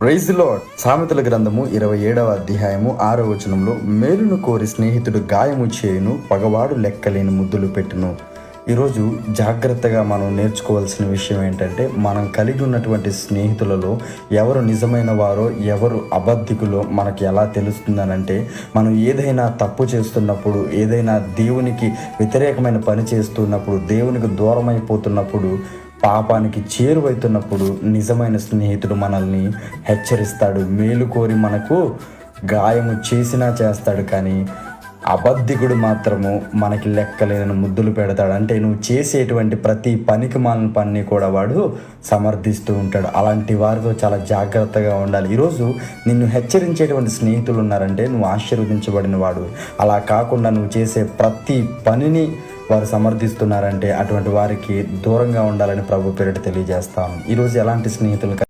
Praise lord. సామెతల గ్రంథము 27వ అధ్యాయము 6వ వచనంలో, మేలును కోరి స్నేహితుడు గాయము చేయును, పగవాడు లెక్కలేని ముద్దులు పెట్టును. ఈరోజు జాగ్రత్తగా మనం నేర్చుకోవాల్సిన విషయం ఏంటంటే, మనం కలిగి ఉన్నటువంటి స్నేహితులలో ఎవరు నిజమైన వారో ఎవరు అబద్ధికులో మనకి ఎలా తెలుస్తుందనంటే, మనం ఏదైనా తప్పు చేస్తున్నప్పుడు, ఏదైనా దేవునికి వ్యతిరేకమైన పని చేస్తున్నప్పుడు, దేవునికి దూరం అయిపోతున్నప్పుడు, పాపానికి చేరువైతున్నప్పుడు నిజమైన స్నేహితుడు మనల్ని హెచ్చరిస్తాడు. మేలు కోరి మనకు గాయము చేసినా చేస్తాడు, కానీ అబద్ధికుడు మాత్రము మనకి లెక్కలేని ముద్దులు పెడతాడు. అంటే నువ్వు చేసేటువంటి ప్రతి పనికి మాలిన పని కూడా వాడు సమర్థిస్తూ ఉంటాడు. అలాంటి వారితో చాలా జాగ్రత్తగా ఉండాలి. ఈరోజు నిన్ను హెచ్చరించేటువంటి స్నేహితులు ఉన్నారంటే నువ్వు ఆశీర్వదించబడిన వాడు. అలా కాకుండా నువ్వు చేసే ప్రతి పనిని వారు సమర్థిస్తున్నారంటే అటువంటి వారికి దూరంగా ఉండాలని ప్రభు పేరిట తెలియజేస్తాను. ఈరోజు ఎలాంటి స్నేహితులు